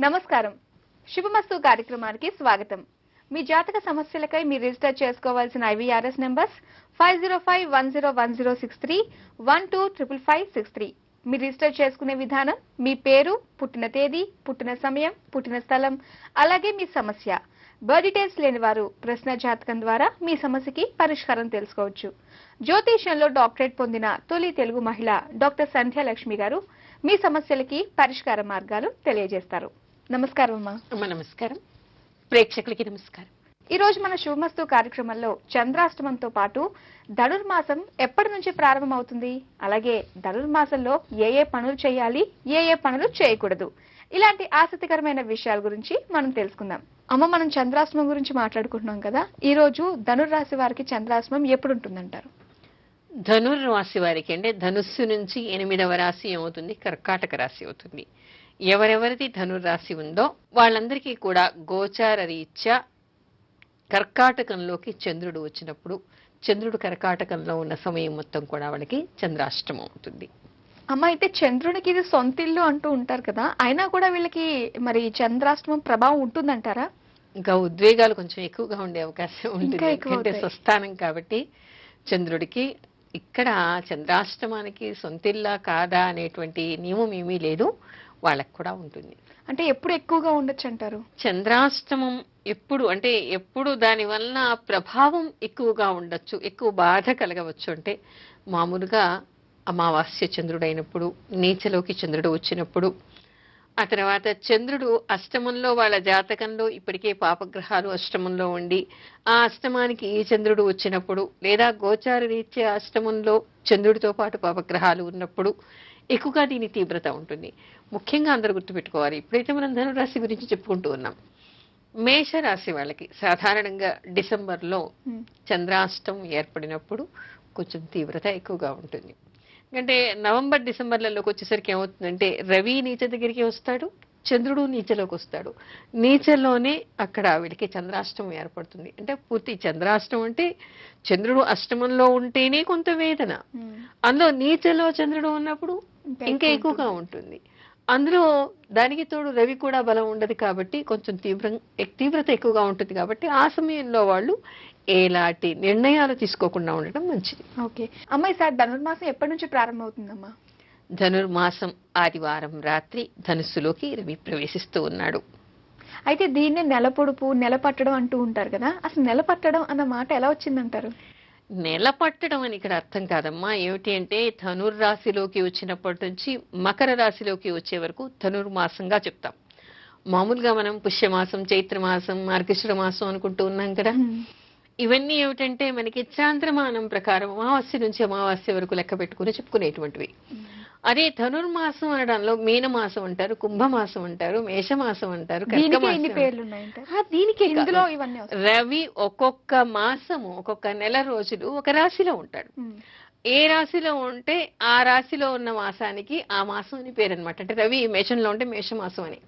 నమస్కారం. శుభమస్తు కార్యక్రమానికి స్వాగతం. మీ జాతక సమస్యలకై మీరు రిజిస్టర్ చేసుకోవాల్సిన IVRS నంబర్స్ 5051010631255563. మీరు రిజిస్టర్ చేసుకునే విధానం మీ పేరు, పుట్టిన తేదీ, పుట్టిన సమయం, పుట్టిన స్థలం, అలాగే మీ సమస్య. బర్త్ డీటెయిల్స్ లేని వారు ప్రశ్న జాతకం ద్వారా మీ సమస్యకి పరిష్కారం తెలుసుకోవచ్చు. జ్యోతిష్యంలో డాక్టరేట్ పొందిన తొలి తెలుగు మహిళ డాక్టర్ సంధ్యాలక్ష్మి గారు మీ సమస్యలకి పరిష్కార మార్గాలు తెలియజేస్తారు. నమస్కారం అమ్మా. నమస్కారం. ప్రేక్షకులకి నమస్కారం. ఈ రోజు మన శుభమస్తు కార్యక్రమంలో చంద్రాష్టమంతో పాటు ధనుర్మాసం ఎప్పటి నుంచి ప్రారంభం అవుతుంది, అలాగే ధనుర్మాసంలో ఏ పనులు చేయాలి, ఏ పనులు చేయకూడదు, ఇలాంటి ఆసక్తికరమైన విషయాల గురించి మనం తెలుసుకుందాం. అమ్మ, మనం చంద్రాష్టమం గురించి మాట్లాడుకుంటున్నాం కదా, ఈ రోజు ధనుర్రాశి వారికి చంద్రాష్టమం ఎప్పుడు ఉంటుందంటారు? ధనుర్రాశి వారికి అంటే ధనుస్సు నుంచి 8వ రాశి ఏమవుతుంది, కర్కాటక రాశి అవుతుంది. ఎవరెవరిది ధనుర్రాశి ఉందో వాళ్ళందరికీ కూడా గోచార రీత్యా కర్కాటకంలోకి చంద్రుడు వచ్చినప్పుడు, చంద్రుడు కర్కాటకంలో ఉన్న సమయం మొత్తం కూడా వాళ్ళకి చంద్రాష్టమం అవుతుంది. అమ్మ, అయితే చంద్రునికి ఇది సొంతిల్లు అంటూ ఉంటారు కదా, అయినా కూడా వీళ్ళకి మరి చంద్రాష్టమం ప్రభావం ఉంటుందంటారా? ఇంకా ఉద్వేగాలు కొంచెం ఎక్కువగా ఉండే అవకాశం ఉంటుంది, ఎందుకంటే స్వస్థానం కాబట్టి చంద్రుడికి. ఇక్కడ చంద్రాష్టమానికి సొంతిల్లా కాదా అనేటువంటి నియమం ఏమీ లేదు, వాళ్ళకు కూడా ఉంటుంది. అంటే ఎప్పుడు ఎక్కువగా ఉండొచ్చు అంటారు? చంద్రాష్టమం ఎప్పుడు అంటే ఎప్పుడు దాని వలన ప్రభావం ఎక్కువగా ఉండొచ్చు, ఎక్కువ బాధ కలగవచ్చు అంటే మామూలుగా అమావాస్య చంద్రుడు అయినప్పుడు, నీచలోకి చంద్రుడు వచ్చినప్పుడు, ఆ తర్వాత చంద్రుడు అష్టమంలో వాళ్ళ జాతకంలో ఇప్పటికే పాపగ్రహాలు అష్టమంలో ఉండి ఆ అష్టమానికి ఈ చంద్రుడు వచ్చినప్పుడు, లేదా గోచార రీత్యా అష్టమంలో చంద్రుడితో పాటు పాపగ్రహాలు ఉన్నప్పుడు ఎక్కువగా దీని తీవ్రత ఉంటుంది. ముఖ్యంగా అందరూ గుర్తుపెట్టుకోవాలి, ఇప్పుడైతే మనం ధనురాశి గురించి చెప్పుకుంటూ ఉన్నాం, మేషరాశి వాళ్ళకి సాధారణంగా డిసెంబర్లో చంద్రాష్టం ఏర్పడినప్పుడు కొంచెం తీవ్రత ఎక్కువగా ఉంటుంది. అంటే నవంబర్ డిసెంబర్లలోకి వచ్చేసరికి ఏమవుతుందంటే రవి నీచ దగ్గరికి వస్తాడు, చంద్రుడు నీచలోకి వస్తాడు. నీచలోనే అక్కడ వీడికి చంద్రాష్టమం ఏర్పడుతుంది. అంటే పూర్తి చంద్రాష్టమం అంటే చంద్రుడు అష్టమంలో ఉంటేనే కొంత వేదన, అందులో నీచలో చంద్రుడు ఉన్నప్పుడు ఇంకా ఎక్కువగా ఉంటుంది. అందులో దానికి తోడు రవి కూడా బలం ఉండదు కాబట్టి కొంచెం తీవ్రత ఎక్కువగా ఉంటుంది. కాబట్టి ఆ సమయంలో వాళ్ళు ఎలాంటి నిర్ణయాలు తీసుకోకుండా ఉండటం మంచిది. ఓకే అమ్మ, ఈసారి ధనుర్మాసం ఎప్పటి నుంచి ప్రారంభం అవుతుందమ్మా? ధనుర్మాసం ఆదివారం రాత్రి ధనుస్సులోకి రవి ప్రవేశిస్తూ ఉన్నాడు. అయితే దీన్నే నెల పొడుపు, నెల పట్టడం అంటూ ఉంటారు కదా, అసలు నెల పట్టడం అన్న మాట ఎలా వచ్చిందంటారు? నెల పట్టడం అని ఇక్కడ అర్థం కాదమ్మా. ఏమిటి అంటే ధనుర్రాశిలోకి వచ్చినప్పటి నుంచి మకర రాశిలోకి వచ్చే వరకు ధనుర్మాసంగా చెప్తాం. మామూలుగా మనం పుష్యమాసం, చైత్రమాసం, మార్గశిర మాసం అనుకుంటూ ఉన్నాం కదా. ఇవన్నీ ఏమిటంటే మనకి చాంద్రమానం ప్రకారం అమావాస్య నుంచి అమావాస్య వరకు లెక్క పెట్టుకుని చెప్పుకునేటువంటివి. అదే ధనుర్మాసం అనడంలో మీనమాసం అంటారు, కుంభమాసం అంటారు, మేషమాసం అంటారు, దీనికి రవి ఒక్కొక్క మాసము ఒక్కొక్క నెల రోజులు ఒక రాశిలో ఉంటాడు. ఏ రాశిలో ఉంటే ఆ రాశిలో ఉన్న మాసానికి ఆ మాసం అని పేరు అనమాట. అంటే రవి మేషంలో ఉంటే మేషమాసం అని,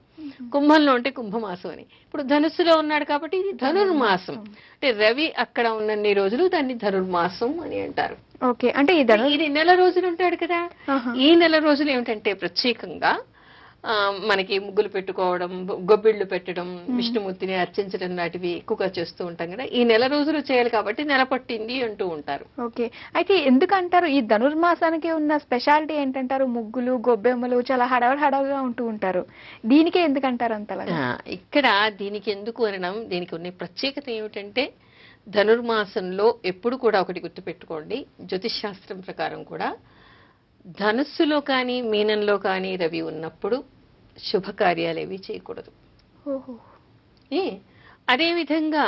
కుంభంలో ఉంటే కుంభమాసం అని. ఇప్పుడు ధనుస్సులో ఉన్నాడు కాబట్టి ఇది ధనుర్మాసం. అంటే రవి అక్కడ ఉన్నన్ని రోజులు దాన్ని ధనుర్మాసం అని అంటారు. ఓకే, అంటే ఇది నెల రోజులు ఉంటాడు కదా. ఈ నెల రోజులు ఏమిటంటే ప్రత్యేకంగా మనకి ముగ్గులు పెట్టుకోవడం, గొబ్బిళ్లు పెట్టడం, విష్ణుమూర్తిని అర్చించడం లాంటివి ఎక్కువగా చేస్తూ ఉంటాం కదా. ఈ నెల రోజులు చేయాలి కాబట్టి నెల పట్టింది అంటూ ఉంటారు. ఓకే, అయితే ఎందుకంటారు ఈ ధనుర్మాసానికి ఉన్న స్పెషాలిటీ ఏంటంటారు? ముగ్గులు, గొబ్బెమ్మలు చాలా హడావుడిగా ఉంటూ ఉంటారు, దీనికే ఎందుకంటారు అంతలా? ఇక్కడ దీనికి ఎందుకు అనడం, దీనికి ఉన్న ప్రత్యేకత ఏమిటంటే ధనుర్మాసంలో ఎప్పుడు కూడా ఒకటి గుర్తుపెట్టుకోండి, జ్యోతిష్ శాస్త్రం ప్రకారం కూడా ధనుస్సులో కానీ మీనంలో కానీ రవి ఉన్నప్పుడు శుభకార్యాలు ఏవి చేయకూడదు. అదేవిధంగా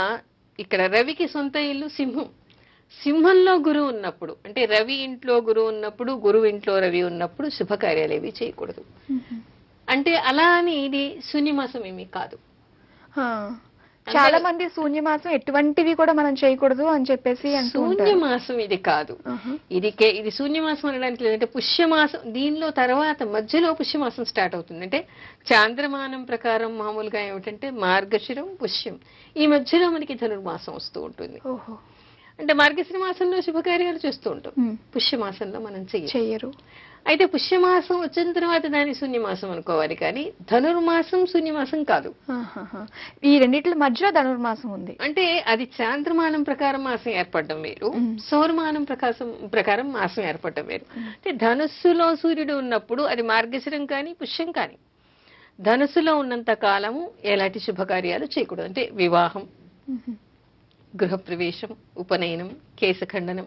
ఇక్కడ రవికి సొంత ఇల్లు సింహం, సింహంలో గురువు ఉన్నప్పుడు, అంటే రవి ఇంట్లో గురువు ఉన్నప్పుడు, గురువు ఇంట్లో రవి ఉన్నప్పుడు శుభకార్యాలు ఏవి చేయకూడదు. అంటే అలా అని ఇది శూన్యమాసం ఏమీ కాదు. చాలా మంది శూన్యమాసం ఎటువంటివి కూడా మనం చేయకూడదు అని చెప్పేసి శూన్యమాసం ఇది కాదు. ఇది శూన్యమాసం అనడానికి లేదంటే పుష్యమాసం, దీనిలో తర్వాత మధ్యలో పుష్యమాసం స్టార్ట్ అవుతుంది. అంటే చాంద్రమానం ప్రకారం మామూలుగా ఏమిటంటే మార్గశిరం, పుష్యం, ఈ మధ్యలో మనకి ధనుర్మాసం వస్తూ ఉంటుంది. అంటే మార్గశిర మాసంలో శుభకార్యాలు చేస్తూ ఉంటాం, ఉమ్. పుష్యమాసంలో మనం చెయ్యం. చెయ్యరు. అయితే పుష్యమాసం వచ్చిన తర్వాత దాన్ని శూన్యమాసం అనుకోవాలి, కానీ ధనుర్మాసం శూన్యమాసం కాదు. ఆహాహా. ఈ రెండిట్ల మధ్యలో ధనుర్మాసం ఉంది. అంటే అది చాంద్రమానం ప్రకారం మాసం ఏర్పడడం వేరు, మ్మ్. సౌరమానం ప్రకారం మాసం ఏర్పడడం వేరు. అంటే ధనుస్సులో సూర్యుడు ఉన్నప్పుడు అది మార్గశిరం కానీ పుష్యం కానీ, ధనుస్సులో ఉన్నంత కాలము ఎలాంటి శుభకార్యాలు చేయకూడదు. అంటే వివాహం, ఉహు. గృహప్రవేశం, ఉపనయనం, కేశఖండనం,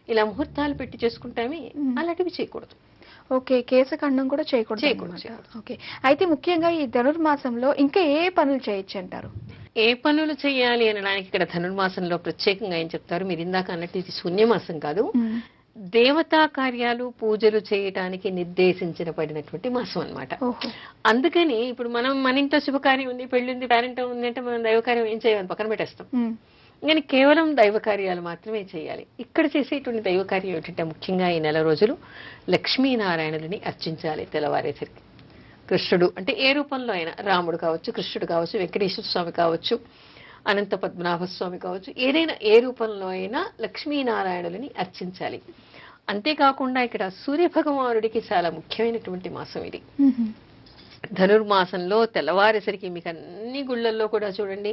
ఇలా ముహూర్తాలు పెట్టి చేసుకుంటామే, మ్మ్. అలాంటివి చేయకూడదు. ఓకే, కేశఖండం కూడా చేయకూడదు చేయకూడదు, అన్నమాట. చేయకూడదు. ఓకే, అయితే ముఖ్యంగా ఈ ధనుర్మాసంలో ఇంకా ఏ పనులు చేయొచ్చు అంటారు? ఏ పనులు చేయాలి అనడానికి ఇక్కడ ధనుర్మాసంలో ప్రత్యేకంగా ఏం చెప్తారు, మీరు ఇందాక అన్నట్టు ఇది శూన్యమాసం కాదు, ఉమ్. దేవతా కార్యాలు పూజలు చేయటానికి నిర్దేశించిన పడినటువంటి మాసం అన్నమాట. ఓహో. అందుకని ఇప్పుడు మనం మన ఇంట్లో శుభకార్యం ఉంది, పెళ్లి ఉంది, పేరెంటం ఉంది అంటే మనం దైవకార్యం ఏం చేయాలి, పక్కన పెట్టేస్తాం. ఉమ్. కానీ కేవలం దైవ కార్యాలు మాత్రమే చేయాలి. ఇక్కడ చేసేటువంటి దైవ కార్యం ఏమిటంటే ముఖ్యంగా ఈ నెల రోజులు లక్ష్మీనారాయణులని అర్చించాలి తెల్లవారేసరికి. కృష్ణుడు అంటే ఏ రూపంలో అయినా, రాముడు కావచ్చు, కృష్ణుడు కావచ్చు, వెంకటేశ్వర స్వామి కావచ్చు, అనంత పద్మనాభ స్వామి కావచ్చు, ఏదైనా ఏ రూపంలో అయినా లక్ష్మీనారాయణులని అర్చించాలి. అంతేకాకుండా ఇక్కడ సూర్య భగవానుడికి చాలా ముఖ్యమైనటువంటి మాసం ఇది. ఉహు. ధనుర్మాసంలో తెల్లవారేసరికి మీకు అన్ని గుళ్ళల్లో కూడా చూడండి,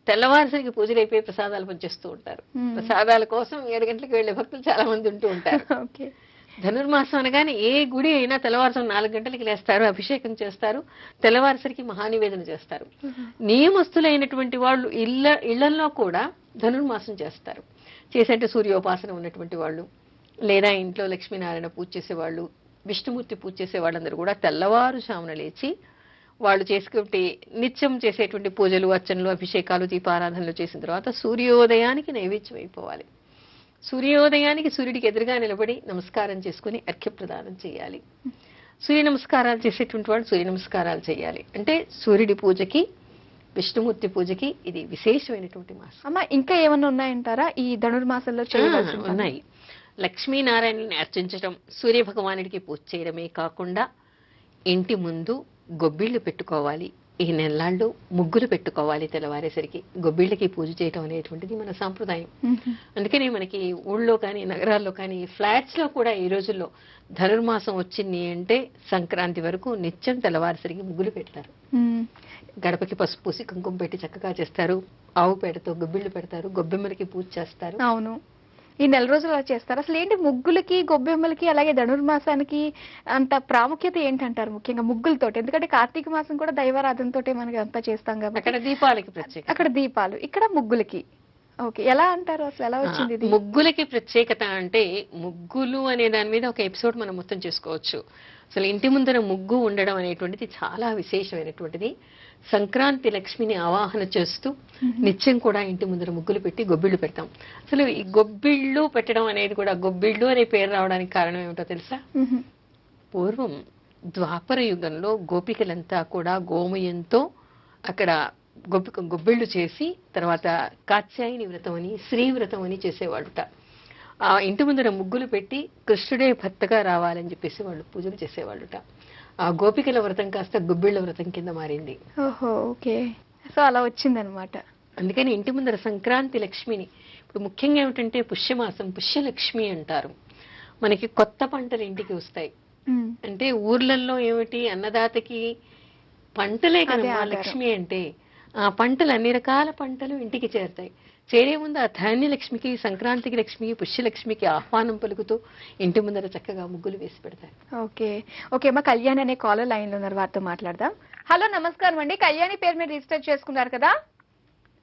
తెల్లవారేసరికి పూజలు అయిపోయి ప్రసాదాలు పంచేస్తూ ఉంటారు. మ్మ్. ప్రసాదాల కోసం 7 గంటలకు వెళ్లే భక్తులు చాలా మంది ఉంటూ ఉంటారు. ఓకే. ధనుర్మాసం అనగానే ఏ గుడి అయినా తెల్లవారుసం 4 గంటలకి లేస్తారు, అభిషేకం చేస్తారు, తెల్లవారేసరికి మహానివేదన చేస్తారు. ఉహు. నియమస్తులైనటువంటి వాళ్ళు ఇళ్లలో కూడా ధనుర్మాసం చేస్తారు. చేసంటే సూర్యోపాసన ఉన్నటువంటి వాళ్ళు, లేదా ఇంట్లో లక్ష్మీనారాయణ పూజ చేసేవాళ్ళు, విష్ణుమూర్తి పూజ చేసే వాళ్ళందరూ కూడా తెల్లవారుజామున లేచి వాళ్ళు చేసుకుంటే నిత్యం చేసేటువంటి పూజలు, అర్చనలు, అభిషేకాలు, దీపారాధనలు చేసిన తర్వాత సూర్యోదయానికి నైవేద్యం అయిపోవాలి. సూర్యోదయానికి సూర్యుడికి ఎదురుగా నిలబడి నమస్కారం చేసుకుని అర్ఘ్యప్రదానం చేయాలి. సూర్య నమస్కారాలు చేసేటువంటి వాళ్ళు సూర్య నమస్కారాలు చేయాలి. అంటే సూర్యుడి పూజకి, విష్ణుమూర్తి పూజకి ఇది విశేషమైనటువంటి మాసం. అమ్మ, ఇంకా ఏమన్నా ఉన్నాయంటారా ఈ ధనుర్మాసంలో చేయవలసిన పనులు? ఉన్నాయి. లక్ష్మీనారాయణని అర్చించడం, సూర్య భగవానుడికి పూజ చేయడమే కాకుండా ఇంటి ముందు గొబ్బిళ్ళు పెట్టుకోవాలి. ఈ నెలల్లో ముగ్గులు పెట్టుకోవాలి. తెల్లవారేసరికి గొబ్బిళ్ళకి పూజ చేయడం అనేటువంటిది మన సాంప్రదాయం. ఉహు. అందుకని మనకి ఊళ్ళో కానీ, నగరాల్లో కానీ, ఫ్లాట్స్ లో కూడా ఈ రోజుల్లో ధనుర్మాసం వచ్చింది అంటే సంక్రాంతి వరకు నిత్యం తెల్లవారేసరికి ముగ్గులు పెడతారు. ఉమ్. గడపకి పసుపు పూసి కుంకుమ పెట్టి చక్కగా చేస్తారు. ఆవు పేడతో గొబ్బిళ్ళు పెడతారు, గొబ్బెమ్మలకి పూజ చేస్తారు. అవును, ఈ నెల రోజులు అలా చేస్తారు. అసలు ఏంటి ముగ్గులకి, గొబ్బెమ్మలకి, అలాగే ధనుర్మాసానికి అంత ప్రాముఖ్యత ఏంటంటారు ముఖ్యంగా ముగ్గులతోటి? ఎందుకంటే కార్తీక మాసం కూడా దైవారాధనతోటే మనకి అంతా చేస్తాం కాబట్టి అక్కడ దీపాలకి ప్రత్యేకత. అక్కడ దీపాలు, ఇక్కడ ముగ్గులకి. ఓకే, ఎలా అంటారు అసలు, ఎలా వచ్చింది ఇది? ముగ్గులకి ప్రత్యేకత అంటే ముగ్గులు అనే దాని మీద ఒక ఎపిసోడ్ మనం మొత్తం చేసుకోవచ్చు. అసలు ఇంటి ముందర ముగ్గు ఉండడం అనేటువంటిది చాలా విశేషమైనటువంటిది. సంక్రాంతి లక్ష్మిని ఆవాహన చేస్తూ నిత్యం కూడా ఇంటి ముందర ముగ్గులు పెట్టి గొబ్బిళ్ళు పెడతాం. అసలు ఈ గొబ్బిళ్ళు పెట్టడం అనేది కూడా, గొబ్బిళ్ళు అనే పేరు రావడానికి కారణం ఏమిటో తెలుసా? ఉహు. పూర్వం ద్వాపర యుగంలో గోపికలంతా కూడా గోమయంతో అక్కడ గొబ్బిళ్ళు చేసి తర్వాత కాత్యాయని వ్రతం అని, శ్రీ వ్రతం అని చేసేవాళ్ళుట. ఆ ఇంటి ముందర ముగ్గులు పెట్టి కృష్ణుడే భర్తగా రావాలని చెప్పేసి వాళ్ళు పూజలు చేసేవాళ్ళుట. ఆ గోపికల వ్రతం కాస్త గొబ్బిళ్ళ వ్రతం కింద మారింది. ఓహో, ఓకే, సో అలా వచ్చిందనమాట. అందుకని ఇంటి ముందర సంక్రాంతి లక్ష్మిని, ఇప్పుడు ముఖ్యంగా ఏమిటంటే పుష్యమాసం, పుష్యలక్ష్మి అంటారు. మనకి కొత్త పంటలు ఇంటికి వస్తాయి. ఉమ్. అంటే ఊర్లలో ఏమిటి, అన్నదాతకి పంటలే కదా ఆధారం. లక్ష్మి అంటే. ఆ పంటలు, అన్ని రకాల పంటలు ఇంటికి చేరుతాయి. చేరే ముందు ఆ ధాన్య లక్ష్మికి, సంక్రాంతికి లక్ష్మికి, పుష్యలక్ష్మికి ఆహ్వానం పలుకుతూ ఇంటి ముందర చక్కగా ముగ్గులు వేసి పెడతారు. ఓకే, ఓకే, మా కళ్యాణి అనే కాలర్ లైన్ లో ఉన్నారు, వారితో మాట్లాడదాం. హలో, నమస్కారం అండి. కళ్యాణి పేరు మీరు రిజిస్టర్ చేసుకున్నారు కదా?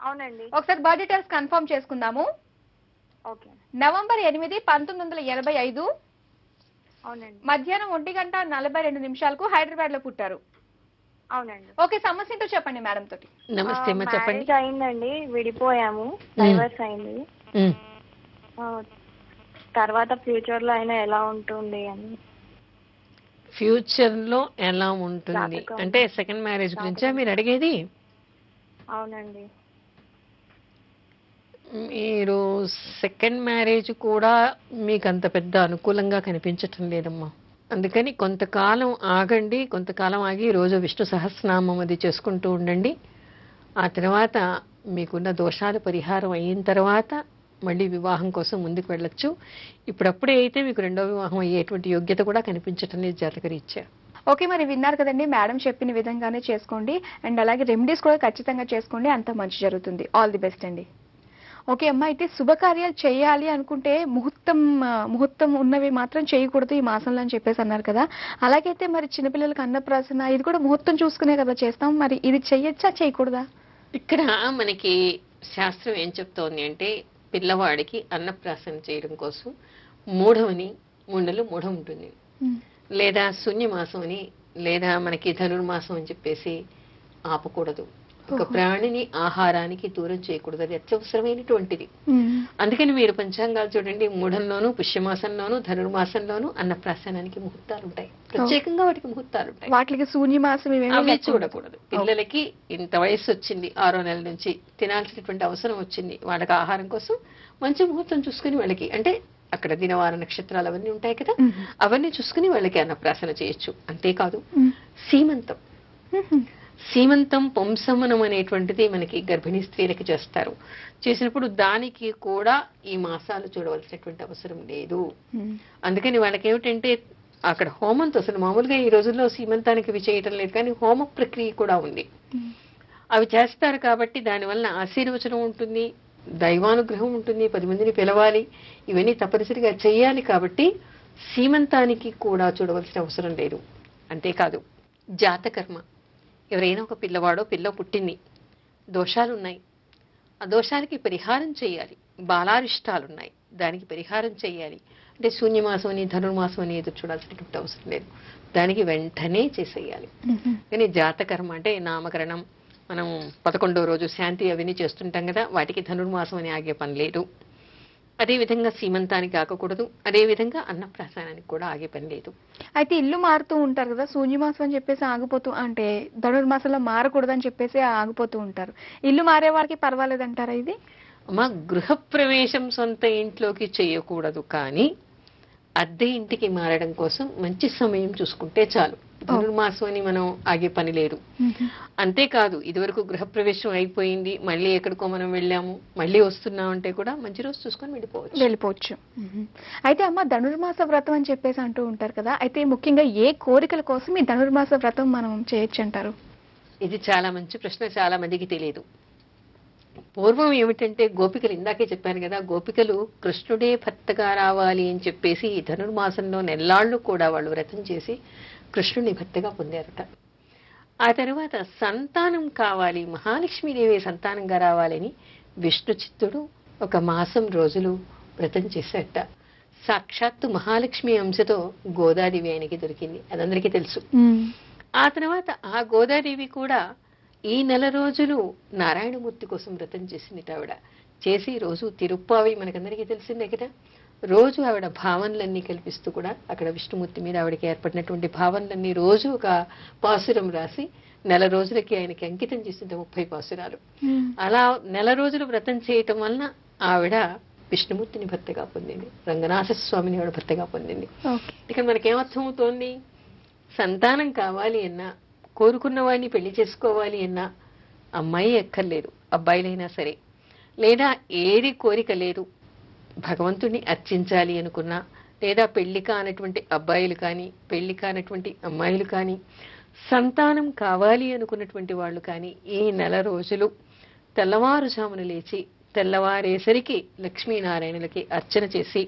అవునండి. ఒకసారి బర్త్ డీటెయిల్స్ కన్ఫర్మ్ చేసుకుందాము. ఓకే. నవంబర్ 8, 1985 అవునండి. మధ్యాహ్నం 1:42 హైదరాబాద్ లో పుట్టారు. అవునండి. ఓకే, సమస్య ఏంటో చెప్పండి మేడం తోటి. నమస్తే అమ్మా, చెప్పండి. మ్యారేజ్ అయిందండి, విడిపోయాము, డైవర్స్ అయింది. ఉమ్. ఆ, తర్వాత ఫ్యూచర్ లో అయినా ఎలా ఉంటుంది అని. ఫ్యూచర్ లో ఎలా ఉంటుంది జాతకం. అంటే సెకండ్ మ్యారేజ్ గురించా మీరు అడిగేది? అవునండి. మీరు సెకండ్ మ్యారేజ్ కూడా మీకు అంత పెద్ద అనుకూలంగా కనిపించటం లేదమ్మా. అందుకని కొంతకాలం ఆగండి, కొంతకాలం ఆగి రోజు విష్ణు సహస్రనామం అది చేసుకుంటూ ఉండండి. ఆ తర్వాత మీకున్న దోషాలు పరిహారం అయిన తర్వాత మళ్ళీ వివాహం కోసం ముందుకు వెళ్ళొచ్చు. ఇప్పుడప్పుడే అయితే మీకు రెండో వివాహం అయ్యేటువంటి యోగ్యత కూడా కనిపించటం లేదు జాతకరీత్యా. ఓకే, మరి విన్నారు కదండి, మేడం చెప్పిన విధంగానే చేసుకోండి. అండ్ అలాగే రెమెడీస్ కూడా ఖచ్చితంగా చేసుకోండి, అంత మంచి జరుగుతుంది. ఆల్ ది బెస్ట్ అండి. ఓకే అమ్మా, అయితే శుభకార్యాలు చేయాలి అనుకుంటే ముహూర్తం ఉన్నవి మాత్రం చేయకూడదు ఈ మాసంలో అని చెప్పేసి అన్నారు కదా. అలాగైతే మరి చిన్నపిల్లలకి అన్నప్రాసన ఇది కూడా ముహూర్తం చూసుకునే కదా చేస్తాం, మరి ఇది చెయ్యొచ్చా చేయకూడదా? ఇక్కడ మనకి శాస్త్రం ఏం చెప్తోంది అంటే, పిల్లవాడికి అన్నప్రాసన చేయడం కోసం మూఢమని 3 నెలలు మూఢం ఉంటుంది, లేదా శూన్యమాసం అని, లేదా మనకి ధనుర్మాసం అని చెప్పేసి ఆపకూడదు. ఒక ప్రాణిని ఆహారానికి దూరం చేయకూడదు, అది అత్యవసరమైనటువంటిది. అందుకని మీరు పంచాంగాలు చూడండి, మూఢంలోనూ పుష్యమాసంలోనూ ధనుర్మాసంలోనూ అన్నప్రాసనానికి ముహూర్తాలు ఉంటాయి, ప్రత్యేకంగా వాటికి ముహూర్తాలు ఉంటాయి. వాటికి శూన్యమాసం అవి చూడకూడదు. పిల్లలకి ఇంత వయసు వచ్చింది, 6వ నెల నుంచి తినాల్సినటువంటి అవసరం వచ్చింది, వాళ్ళకి ఆహారం కోసం మంచి ముహూర్తం చూసుకుని వాళ్ళకి, అంటే అక్కడ దినవార నక్షత్రాలు అవన్నీ ఉంటాయి కదా, అవన్నీ చూసుకుని వాళ్ళకి అన్నప్రాసన చేయొచ్చు. అంతేకాదు సీమంతం పుంసమనం అనేటువంటిది మనకి గర్భిణీ స్త్రీలకి చేస్తారు. చేసినప్పుడు దానికి కూడా ఈ మాసాలు చూడవలసినటువంటి అవసరం లేదు. అందుకని వాళ్ళకి ఏమిటంటే అక్కడ హోమంతో, అసలు మామూలుగా ఈ రోజుల్లో సీమంతానికి ఇవి చేయటం లేదు, కానీ హోమ ప్రక్రియ కూడా ఉంది. అవి చేస్తారు కాబట్టి దానివల్ల ఆశీర్వచనం ఉంటుంది, దైవానుగ్రహం ఉంటుంది, 10 మందిని పిలవాలి, ఇవన్నీ తప్పనిసరిగా చెయ్యాలి. కాబట్టి సీమంతానికి కూడా చూడవలసిన అవసరం లేదు. అంతేకాదు జాతకర్మ, ఎవరైనా ఒక పిల్లవాడో పిల్ల పుట్టింది, దోషాలున్నాయి, ఆ దోషాలకి పరిహారం చేయాలి, బాలారిష్టాలున్నాయి, దానికి పరిహారం చేయాలి అంటే శూన్యమాసం అని ధనుర్మాసం అని ఎదురు చూడాల్సినటువంటి అవసరం లేదు, దానికి వెంటనే చేసేయాలి. కానీ జాతకర్మ అంటే నామకరణం, మనం 11వ రోజు శాంతి అవన్నీ చేస్తుంటాం కదా, వాటికి ధనుర్మాసం అని ఆగే పని లేదు. అదేవిధంగా సీమంతానికి ఆగకూడదు, అదేవిధంగా అన్నప్రాసనానికి కూడా ఆగే పని లేదు. అయితే ఇల్లు మారుతూ ఉంటారు కదా, శూన్యమాసం అని చెప్పేసి ఆగిపోతూ, అంటే ధనుర్మాసంలో మారకూడదు అని చెప్పేసి ఆగిపోతూ ఉంటారు. ఇల్లు మారే వారికి పర్వాలేదంటారా ఇది? అమ్మా, గృహప్రవేశం సొంత ఇంట్లోకి చేయకూడదు, కానీ అద్దె ఇంటికి మారడం కోసం మంచి సమయం చూసుకుంటే చాలు. ధనుర్మాసం అని మనం ఆగే పని లేదు. అంతేకాదు ఇదివరకు గృహప్రవేశం అయిపోయింది, మళ్ళీ ఎక్కడికో మనం వెళ్ళాము, మళ్ళీ వస్తున్నాం అంటే కూడా మంచి రోజు చూసుకొని వెళ్ళిపోవచ్చు. అయితే అమ్మ, ధనుర్మాస వ్రతం అని చెప్పేసి అంటూ ఉంటారు కదా, అయితే ముఖ్యంగా ఏ కోరికల కోసం ఈ ధనుర్మాస వ్రతం మనం చేయొచ్చు అంటారు? ఇది చాలా మంచి ప్రశ్న, చాలా మందికి తెలియదు. పూర్వం ఏమిటంటే గోపికలు, ఇందాకే చెప్పాను కదా, గోపికలు కృష్ణుడే భర్తగా రావాలి అని చెప్పేసి ఈ ధనుర్మాసంలో నెల్లాళ్ళు కూడా వాళ్ళు వ్రతం చేసి కృష్ణుని భర్తగా పొందారట. ఆ తర్వాత సంతానం కావాలి, మహాలక్ష్మీదేవి సంతానంగా రావాలని విష్ణు చిత్తుడు 1 మాసం రోజులు వ్రతం చేశాట. సాక్షాత్తు మహాలక్ష్మి అంశతో గోదాదేవి ఆయనకి దొరికింది, అదందరికీ తెలుసు. ఆ తర్వాత ఆ గోదాదేవి కూడా ఈ 1 నెల రోజులు నారాయణమూర్తి కోసం వ్రతం చేసింది ఆవిడ. చేసి రోజు తిరుప్పావి మనకందరికీ తెలిసిందే కదా, రోజు ఆవిడ భావనలన్నీ కల్పిస్తూ కూడా అక్కడ విష్ణుమూర్తి మీద ఆవిడకి ఏర్పడినటువంటి భావనలన్నీ రోజు ఒక పాసురం రాసి 1 నెల రోజులకి ఆయనకి అంకితం చేసింది, 30 పాసురాలు. అలా 1 నెల రోజులు వ్రతం చేయటం వలన ఆవిడ విష్ణుమూర్తిని భర్తగా పొందింది, రంగనాథ స్వామిని ఆవిడ భర్తగా పొందింది. ఇక్కడ మనకేమర్థం అవుతోంది, సంతానం కావాలి అన్నా, కోరుకున్న వాడిని పెళ్లి చేసుకోవాలి అన్నా అమ్మాయి ఎక్కర్లేదు, అబ్బాయిలైనా సరే, లేదా ఏది కోరిక లేదు, భగవంతుడిని అర్చించాలి అనుకున్నా, లేదా పెళ్లి కానటువంటి అబ్బాయిలు కానీ పెళ్లి కానటువంటి అమ్మాయిలు కానీ సంతానం కావాలి అనుకున్నటువంటి వాళ్ళు కానీ ఈ 1 నెల రోజులు తెల్లవారుజామున లేచి తెల్లవారేసరికి లక్ష్మీనారాయణులకి అర్చన చేసి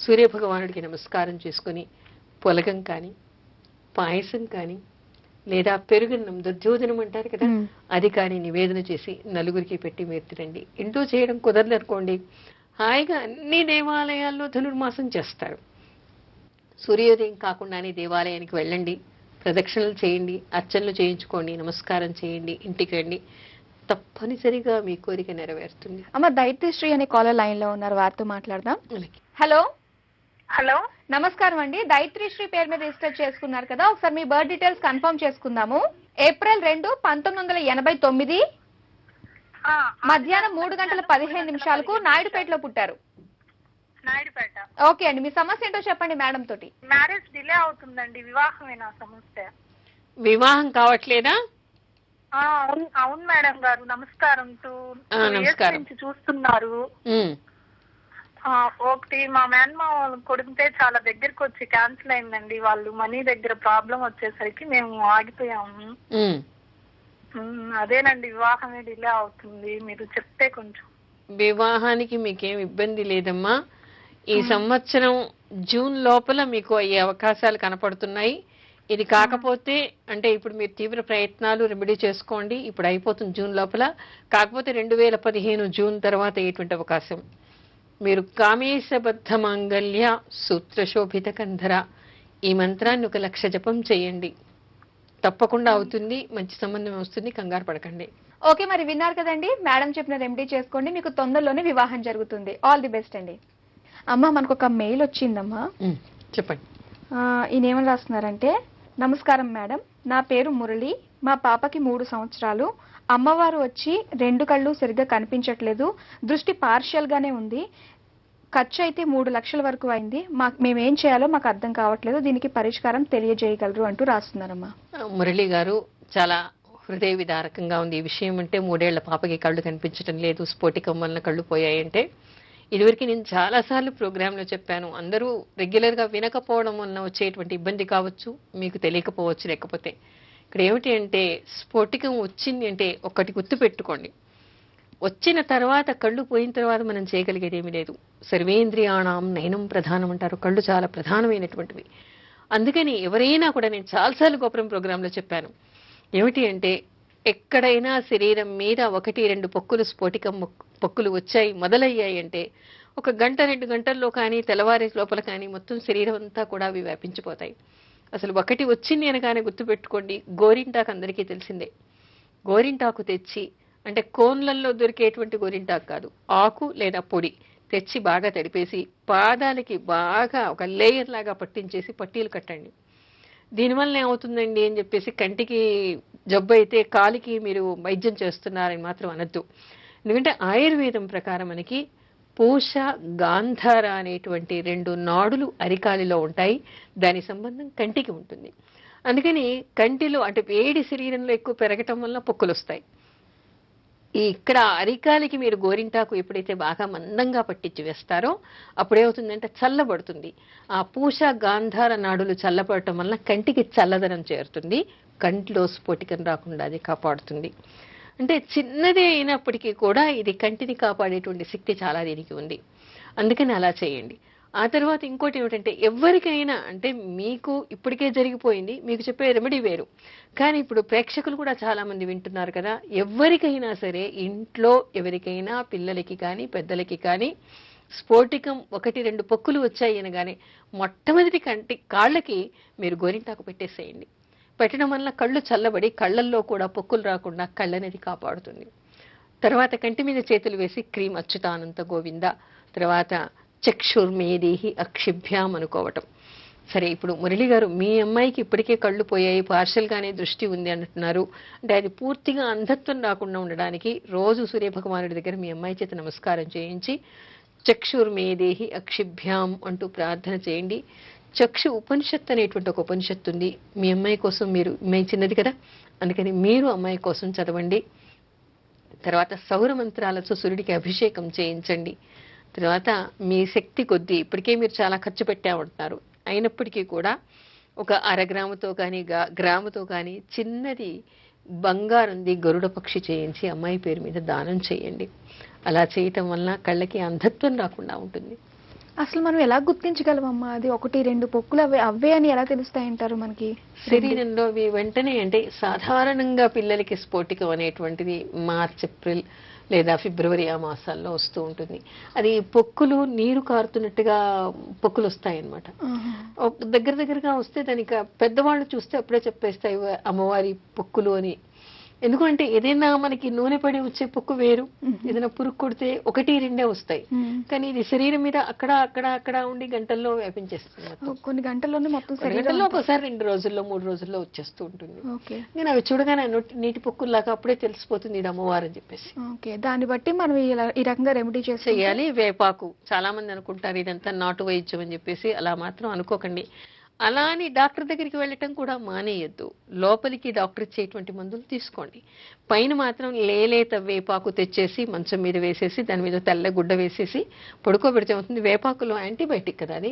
సూర్యభగవానుడికి నమస్కారం చేసుకుని పొలగం కానీ పాయసం కానీ లేదా పెరుగున్నం, దధ్యోదనం అంటారు కదా, అది కానీ నివేదన చేసి నలుగురికి పెట్టి మీరు తినండి. ఇంట్లో చేయడం కుదరదనుకోండి, హాయిగా అన్ని దేవాలయాల్లో ధనుర్మాసం చేస్తారు. సూర్యోదయం కాకుండానే దేవాలయానికి వెళ్ళండి, ప్రదక్షిణలు చేయండి, అర్చనలు చేయించుకోండి, నమస్కారం చేయండి, ఇంటికి రండి, తప్పనిసరిగా మీ కోరిక నెరవేరుతుంది. అమ్మ, దైత్యశ్రీ అనే కాలర్ లైన్ లో ఉన్నారు, వారితో మాట్లాడదాం. హలో హలో, నమస్కారం అండి. దైత్యశ్రీ పేరు మీద రిజిస్టర్ చేసుకున్నారు కదా, ఒకసారి మీ బర్త్ డీటెయిల్స్ కన్ఫర్మ్ చేసుకుందాము. ఏప్రిల్ 2, 1989 మధ్యాహ్నం 3:15 నాయుడుపేటలో పుట్టారు. నాయుడుపేట. ఓకే అండి, మీ సమస్య ఏంటో చెప్పండి మేడం తోటి. మ్యారేజ్ డిలే అవుతుందండి, వివాహమేనా సమస్య? వివాహం కావట్లేదా? అవును మేడం గారు, నమస్కారం. నమస్కారం. చూస్తున్నారు, ఒకటి మా మేనమా కొడితే చాలా దగ్గరకు వచ్చి క్యాన్సిల్ అయిందండి. వాళ్ళు మనీ దగ్గర ప్రాబ్లం వచ్చేసరికి మేము ఆగిపోయాము. అదేనండి, వివాహమే డిలే అవుతుంది. మీరు చెప్తే కొంచెం. వివాహానికి మీకేం ఇబ్బంది లేదమ్మా. ఈ సంవత్సరం జూన్ లోపల మీకు అయ్యే అవకాశాలు కనపడుతున్నాయి. ఇది కాకపోతే అంటే ఇప్పుడు మీరు తీవ్ర ప్రయత్నాలు రెమెడీ చేసుకోండి. ఇప్పుడు అయిపోతుంది జూన్ లోపల. కాకపోతే 2015 జూన్ తర్వాత ఎటువంటి అవకాశం? మీరు కామేశబద్ధ మాంగళ్య సూత్రశోభిత కంధర ఈ మంత్రాన్ని 1,00,000 జపం చేయండి. తప్పకుండా అవుతుంది. మంచి సంబంధం వస్తుంది. కంగారు పడకండి. ఓకే, మరి విన్నారు కదండి, మేడం చెప్పిన రెమెడీ చేసుకోండి, మీకు తొందరలోనే వివాహం జరుగుతుంది. ఆల్ ది బెస్ట్ అండి. అమ్మ, మనకు ఒక మెయిల్ వచ్చిందమ్మా. చెప్పండి. ఈయన ఏమని రాస్తున్నారంటే, నమస్కారం మేడం, నా పేరు మురళి, మా పాపకి 3 సంవత్సరాలు. అమ్మవారు వచ్చి 2 కళ్ళు సరిగ్గా కనిపించట్లేదు, దృష్టి పార్షియల్ గానే ఉంది, ఖర్చు అయితే 3 లక్షల వరకు అయింది. మేమేం చేయాలో మాకు అర్థం కావట్లేదు, దీనికి పరిష్కారం తెలియజేయగలరు అంటూ రాస్తున్నారమ్మా. మురళి గారు, చాలా హృదయ విదారకంగా ఉంది ఈ విషయం. అంటే 3 ఏళ్ల పాపకి కళ్ళు కనిపించడం లేదు, స్ఫోటికం వలన కళ్ళు పోయాయంటే. ఇదివరకు నేను చాలాసార్లు ప్రోగ్రాంలో చెప్పాను. అందరూ రెగ్యులర్గా వినకపోవడం వలన వచ్చేటువంటి ఇబ్బంది కావచ్చు, మీకు తెలియకపోవచ్చు. లేకపోతే ఇక్కడ ఏమిటి అంటే, స్ఫోటికం వచ్చింది అంటే ఒకటి గుర్తు పెట్టుకోండి, వచ్చిన తర్వాత కళ్ళు పోయిన తర్వాత మనం చేయగలిగేది ఏమీ లేదు. సర్వేంద్రియాణం నయనం ప్రధానం అంటారు. కళ్ళు చాలా ప్రధానమైనటువంటివి. అందుకని ఎవరైనా కూడా, నేను చాలాసార్లు గోపురం ప్రోగ్రాంలో చెప్పాను, ఏమిటి అంటే ఎక్కడైనా శరీరం మీద 1-2 పొక్కులు స్ఫోటికం పొక్కులు వచ్చాయి మొదలయ్యాయి అంటే 1 గంట 2 గంటల్లో కానీ తెల్లవారే లోపల కానీ మొత్తం శరీరం అంతా కూడా అవి వ్యాపించిపోతాయి. అసలు ఒకటి వచ్చింది అనగానే గుర్తుపెట్టుకోండి, గోరింటాకు అందరికీ తెలిసిందే. గోరింటాకు తెచ్చి, అంటే కోన్లల్లో దొరికేటువంటి గోరింటాకు కాదు, ఆకు లేదా పొడి తెచ్చి బాగా తడిపేసి పాదాలకి బాగా ఒక లేయర్ లాగా పట్టించేసి పట్టీలు కట్టండి. దీనివల్ల ఏమవుతుందండి అని చెప్పేసి కంటికి జబ్బు అయితే కాలికి మీరు వైద్యం చేస్తున్నారని మాత్రం అనద్దు. ఎందుకంటే ఆయుర్వేదం ప్రకారం మనకి పూష గాంధార అనేటువంటి 2 నాడులు అరికాలిలో ఉంటాయి. దాని సంబంధం కంటికి ఉంటుంది. అందుకని కంటిలో అంటే వేడి శరీరంలో ఎక్కువ పెరగటం వల్ల పొక్కులు వస్తాయి. ఇక్కడ అరికాలికి మీరు గోరింటాకు ఎప్పుడైతే బాగా మందంగా పట్టించి వేస్తారో అప్పుడేమవుతుందంటే చల్లబడుతుంది. ఆ పూష గాంధార నాడులు చల్లబడటం వల్ల కంటికి చల్లదనం చేరుతుంది, కంటిలో స్ఫోటికం రాకుండా అది కాపాడుతుంది. అంటే చిన్నదే అయినప్పటికీ కూడా ఇది కంటిని కాపాడేటువంటి శక్తి చాలా దీనికి ఉంది. అందుకని అలా చేయండి. ఆ తర్వాత ఇంకోటి ఏమిటంటే, ఎవరికైనా అంటే మీకు ఇప్పటికే జరిగిపోయింది, మీకు చెప్పే రెమెడీ వేరు, కానీ ఇప్పుడు ప్రేక్షకులు కూడా చాలా మంది వింటున్నారు కదా, ఎవరికైనా సరే ఇంట్లో ఎవరికైనా పిల్లలకి కానీ పెద్దలకి కానీ స్ఫోటికం 1-2 పొక్కులు వచ్చాయి అనగానే మొట్టమొదటి కాళ్ళకి మీరు గోరింటాకు పెట్టేసేయండి. పెట్టడం వల్ల కళ్ళు చల్లబడి కళ్ళల్లో కూడా పొక్కులు రాకుండా కళ్ళనేది కాపాడుతుంది. తర్వాత కంటి మీద చేతులు వేసి క్రీమ్ అచ్యుతానంత గోవింద, తర్వాత చక్షుర్మేదేహి అక్షిభ్యాం అనుకోవటం. సరే, ఇప్పుడు మురళి గారు, మీ అమ్మాయికి ఇప్పటికే కళ్ళు పోయాయి, పార్షల్గానే దృష్టి ఉంది అంటున్నారు. అంటే అది పూర్తిగా అంధత్వం రాకుండా ఉండడానికి రోజు సూర్యభగవానుడి దగ్గర మీ అమ్మాయి చేత నమస్కారం చేయించి చక్షుర్మేదేహి అక్షిభ్యాం అంటూ ప్రార్థన చేయండి. చక్షు ఉపనిషత్తు అనేటువంటి ఒక ఉపనిషత్తు ఉంది. మీ అమ్మాయి కోసం, మీరు అమ్మాయి చిన్నది కదా, అందుకని మీరు అమ్మాయి కోసం చదవండి. తర్వాత సౌర మంత్రాలతో సూర్యుడికి అభిషేకం చేయించండి. తర్వాత మీ శక్తి కొద్దీ, ఇప్పటికే మీరు చాలా ఖర్చు పెట్టామంటున్నారు, అయినప్పటికీ కూడా ఒక 1/2 గ్రాముతో కానీ గ్రాముతో కానీ చిన్నది బంగారుంది గరుడ పక్షి చేయించి అమ్మాయి పేరు మీద దానం చేయండి. అలా చేయటం వల్ల కళ్ళకి అంధత్వం రాకుండా ఉంటుంది. అసలు మనం ఎలా గుర్తించగలమమ్మా, అది 1-2 పొక్కులు అవే అని ఎలా తెలుస్తాయంటారు మనకి? శరీరంలో వెంటనే, అంటే సాధారణంగా పిల్లలకి స్ఫోటికం అనేటువంటిది మార్చ్, ఏప్రిల్ లేదా ఫిబ్రవరి ఆ మాసాల్లో వస్తూ ఉంటుంది. అది పొక్కులు నీరు కారుతున్నట్టుగా పొక్కులు వస్తాయన్నమాట. దగ్గరగా వస్తే దానికి పెద్దవాళ్ళు చూస్తే అప్పుడే చెప్పేస్తాయి అమ్మవారి పొక్కులు అని. ఎందుకంటే ఏదైనా మనకి నూనె పడి వచ్చే పొక్కు వేరు, ఏదైనా పురుగు కొడితే 1-2 వస్తాయి, కానీ ఇది శరీరం మీద అక్కడ ఉండి గంటల్లో వ్యాపించేస్తుంది. కొన్ని గంటల్లోనే మొత్తం గంటల్లో ఒకసారి 2 రోజుల్లో 3 రోజుల్లో వచ్చేస్తూ ఉంటుంది. నేను అవి చూడగానే నీటి పొక్కుల్లాగా అప్పుడే తెలిసిపోతుంది ఇది అమ్మవారు అని చెప్పేసి. దాన్ని బట్టి మనం ఈ రకంగా రెమెడీ చేయాలి. వేపాకు, చాలా మంది అనుకుంటారు ఇదంతా నాటు వైద్యం అని చెప్పేసి, అలా మాత్రం అనుకోకండి. అలా అని డాక్టర్ దగ్గరికి వెళ్ళటం కూడా మానేయొద్దు. లోపలికి డాక్టర్ ఇచ్చేటువంటి మందులు తీసుకోండి. పైన మాత్రం లేలేత వేపాకు తెచ్చేసి మంచం మీద వేసేసి దాని మీద తెల్ల గుడ్డ వేసేసి పడుకోబెడితే అవుతుంది. వేపాకులో యాంటీబయాటిక్ కదా అది.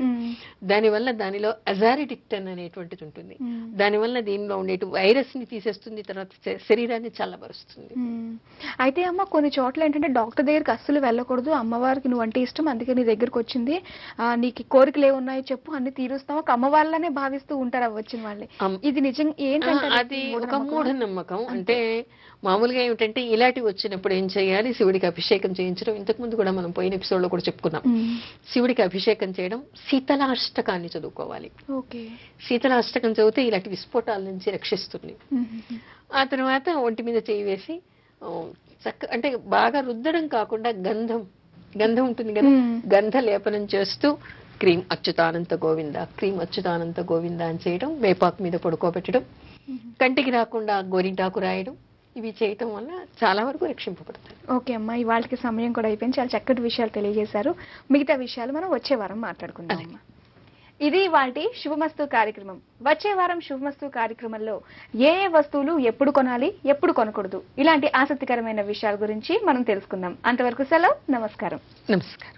దానివల్ల దానిలో అజారిడిక్టన్ అనేటువంటిది ఉంటుంది. దానివల్ల దీనిలో ఉండే వైరస్ ని తీసేస్తుంది, తర్వాత శరీరాన్ని చల్లబరుస్తుంది. అయితే అమ్మ కొన్ని చోట్ల ఏంటంటే డాక్టర్ దగ్గరికి అస్సలు వెళ్ళకూడదు, అమ్మవారికి నువ్వు అంటే ఇష్టం అందుకే నీ దగ్గరకు వచ్చింది, నీకు కోరికలు ఏమున్నాయో చెప్పు అన్ని తీరుస్తాం, ఒక అమ్మ వాళ్ళనే భావిస్తూ ఉంటారు అవి వచ్చిన వాళ్ళే. ఇది నిజం ఏంటంటే అది ఒక మూఢనమ్మకం. అంటే మామూలుగా ఏమిటంటే ఇలాంటివి వచ్చినప్పుడు ఏం చేయాలి, శివుడికి అభిషేకం చేయించడం. ఇంతకు ముందు కూడా మనం పోయిన ఎపిసోడ్ లో కూడా చెప్పుకున్నాం. శివుడికి అభిషేకం చేయడం, శీతలాష్టకాన్ని చదువుకోవాలి. శీతలాష్టకం చదివితే ఇలాంటి విస్ఫోటాల నుంచి రక్షిస్తుంది. ఆ తర్వాత ఒంటి మీద చేయి వేసి అంటే బాగా రుద్దడం కాకుండా గంధం ఉంటుంది కదా, గంధ లేపనం చేస్తూ క్రీం అచ్యుతానంత గోవింద, క్రీం అచ్యుతానంత గోవింద అని చేయడం, వేపాకు మీద పడుకోబెట్టడం, కంటికి రాకుండా గోరింటాకు రాయడం, ఇవి చేయటం వల్ల చాలా వరకు రక్షింపబడతాయి. ఓకే అమ్మా, ఇవాళకి సమయం కూడా అయిపోయింది. చాలా చక్కటి విషయాలు తెలియజేశారు. మిగతా విషయాలు మనం వచ్చే వారం మాట్లాడుకుందాం. ఇది వాటి శుభమస్తు కార్యక్రమం. వచ్చే వారం శుభమస్తు కార్యక్రమంలో ఏ వస్తువులు ఎప్పుడు కొనాలి, ఎప్పుడు కొనకూడదు, ఇలాంటి ఆసక్తికరమైన విషయాల గురించి మనం తెలుసుకుందాం. అంతవరకు సెలవు. నమస్కారం. నమస్కారం.